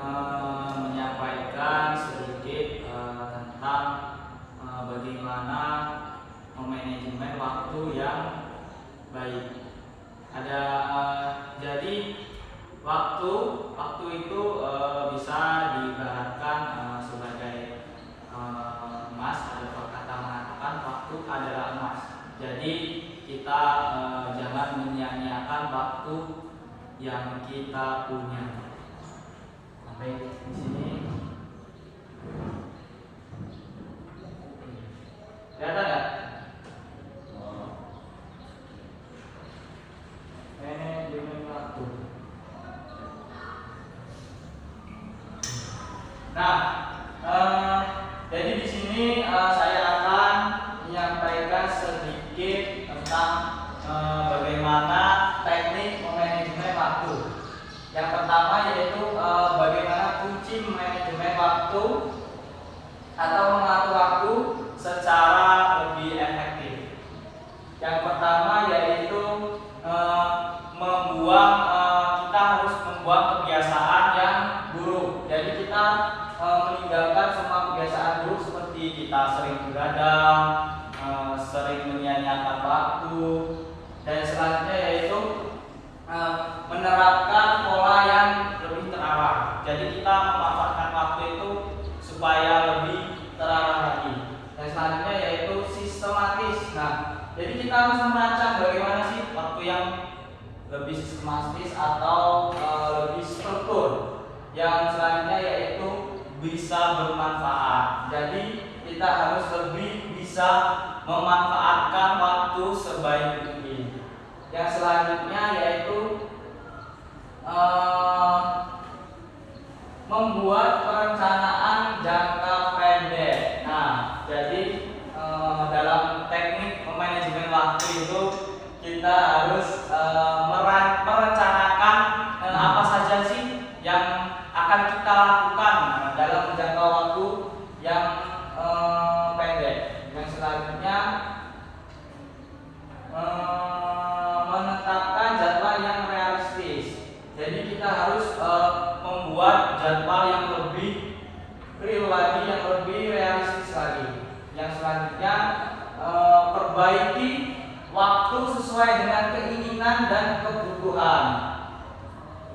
menyampaikan sedikit tentang bagaimana memanajemen waktu yang baik. Jadi waktu itu bisa diibaratkan sebagai emas. Ada kata mengatakan waktu adalah emas. Jadi kita jangan menyia-nyiakan waktu yang kita punya. Sampai di sini. Kelihatan nggak? Manajemen waktu. Nah, jadi di sini saya akan menyampaikan sedikit tentang bagaimana teknik memanajemen waktu. Yang pertama yaitu bagaimana kunci manajemen waktu atau mengatur waktu secara lebih efektif. Yang pertama yaitu kita harus membuang kebiasaan yang buruk. Jadi kita meninggalkan semua kebiasaan buruk seperti kita sering begadang, sering menyia-nyiakan waktu, dan selanjutnya yaitu menerapkan pola yang lebih terarah. Jadi kita memanfaatkan waktu itu supaya lebih terarah lagi. Dan selanjutnya yaitu sistematis. Nah, jadi kita harus merancang bagaimana sih waktu yang lebih sistematis atau lebih struktur. Yang selanjutnya yaitu bisa bermanfaat. Jadi kita harus lebih bisa memanfaatkan waktu sebaik mungkin. Yang selanjutnya yaitu membuat perencanaan jangka pendek. Nah, jadi dalam teknik manajemen waktu itu kita harus merencanakan apa saja sih yang akan kita lakukan dalam jangka waktu yang pendek. Yang selanjutnya menetapkan jadwal yang realistis. Jadi kita harus membuat jadwal yang lebih real lagi, yang lebih realistis lagi. Yang selanjutnya perbaiki waktu sesuai dengan keinginan dan kebutuhan.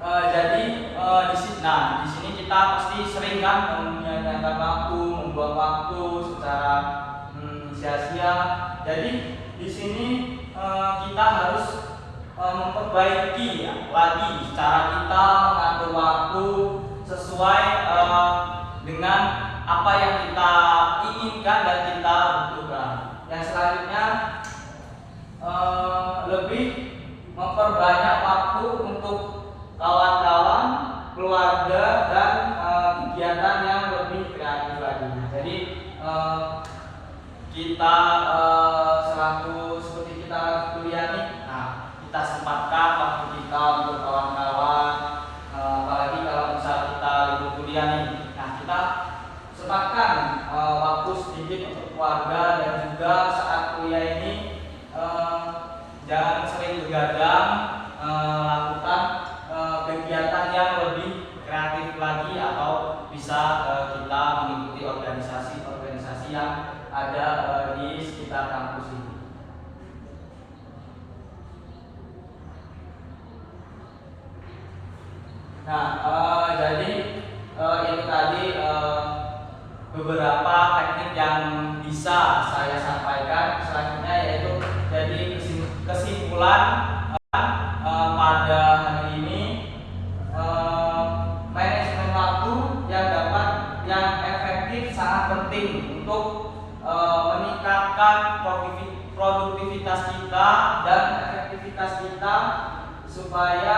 Jadi di sini kita pasti sering kan menyia-nyiakan waktu, membuang waktu secara sia-sia. Jadi di sini kita harus memperbaiki lagi cara kita mengatur waktu sesuai dengan apa yang kita inginkan dan kita butuhkan. Yang selanjutnya lebih memperbanyak waktu untuk kawan-kawan, keluarga, dan kegiatan yang lebih kreatif lagi. Jadi kita selaku seperti kita kuliah nih, kita sempatkan waktu kita untuk kawan-kawan, apalagi kalau misal kita libur kuliah nih. Nah, kita sempatkan waktu sedikit untuk keluarga, dan juga saat kuliah ini jangan sering begadang, lakukan kegiatan yang lebih kreatif lagi, atau bisa kita mengikuti organisasi-organisasi yang ada di sekitar kampus ini. Nah, jadi itu tadi beberapa teknik yang bisa saya sampaikan. Selanjutnya yaitu jadi kesimpulan pada hari ini, manajemen waktu yang efektif sangat penting untuk meningkatkan produktivitas kita dan efektivitas kita, supaya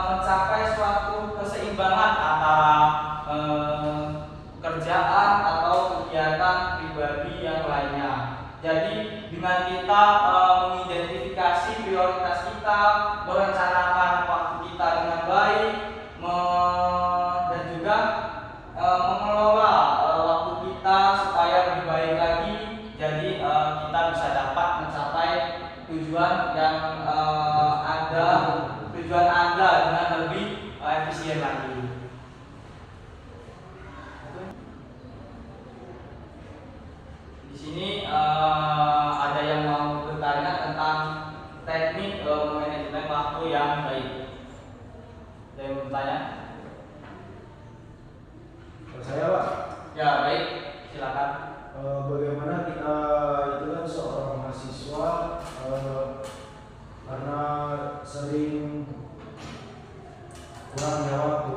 mencapai suatu keseimbangan antara kerjaan atau kegiatan pribadi yang lainnya. Jadi dengan kita mengidentifikasi prioritas kita, merencanakan waktu kita dengan baik, dan juga mengelola waktu kita supaya lebih baik lagi, jadi kita bisa dapat mencapai tujuan yang tujuan Anda dengan lebih efisien.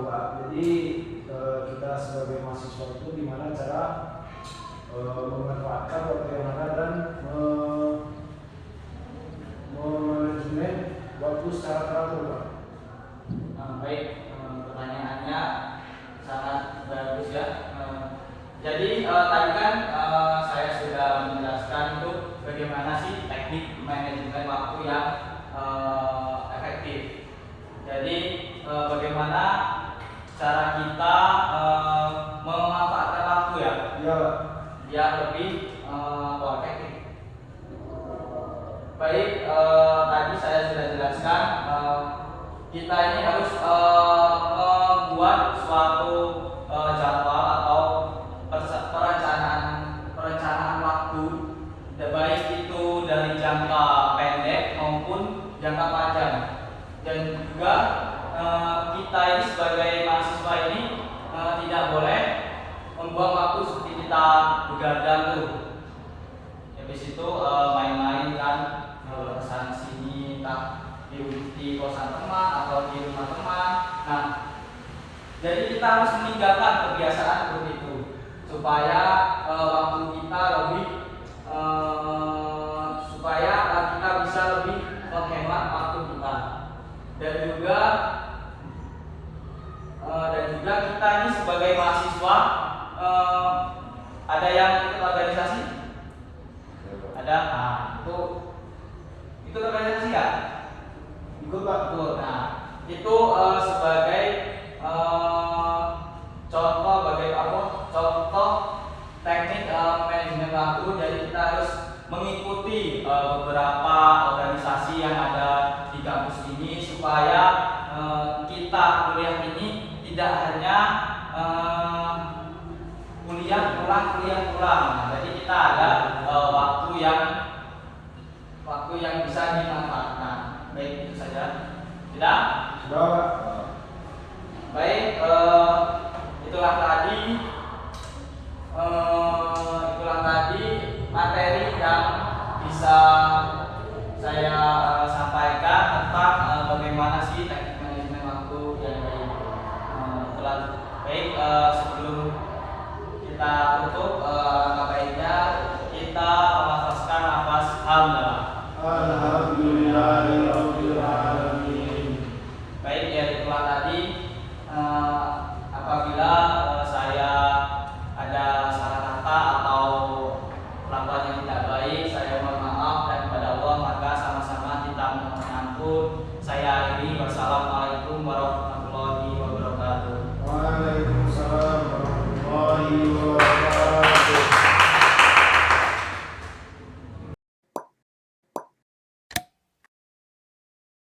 Pak. Jadi kita sebagai mahasiswa itu gimana cara memanfaatkan waktu yang ada dan memanajemen waktu secara teratur, Pak. Baik, pertanyaannya sangat bagus ya. Jadi tadi kan saya sudah menjelaskan itu bagaimana sih teknik manajemen waktu yang efektif. Jadi bagaimana cara kita memanfaatkan waktu ya, biar lebih efektif. Baik, tadi saya sudah jelaskan kita ini harus membuat suatu jadwal atau perencanaan waktu, baik itu dari jangka pendek maupun jangka panjang. Dan juga kita ini sebagai mahasiswa ini tidak boleh membuang waktu seperti kita begadang tuh. Habis itu main-main kan, kesana sini, entah di kosan teman atau di rumah teman. Nah, jadi kita harus meninggalkan kebiasaan seperti itu supaya waktu kita lebih supaya kita bisa lebih menghemat waktu kita. Dan juga kita ini sebagai mahasiswa ada yang ikut organisasi? Ada. Nah, itu organisasi ya? Ikut Pak. Nah, itu sebagai contoh teknik manajemen waktu. Jadi kita harus mengikuti beberapa organisasi yang ada di kampus ini supaya kita kuliah ini tidak hanya kuliah pulang. Nah, jadi kita ada waktu yang bisa dimanfaatkan. Baik, itu saja. Tidak? Sudah, Pak. Baik, itulah tadi materi yang bisa saya sampaikan tentang bagaimana sih teknik manajemen waktu yang baik. Sebelum kita tutup, langkah baiknya kita melafazkan nafas hamdalah. Alhamdulillahirabbil alamin. Baik, ya itulah tadi. Apabila saya ada salah kata atau pelakuan yang tidak baik, saya mohon maaf, dan kepada Allah maka sama-sama kita mohon ampun. Saya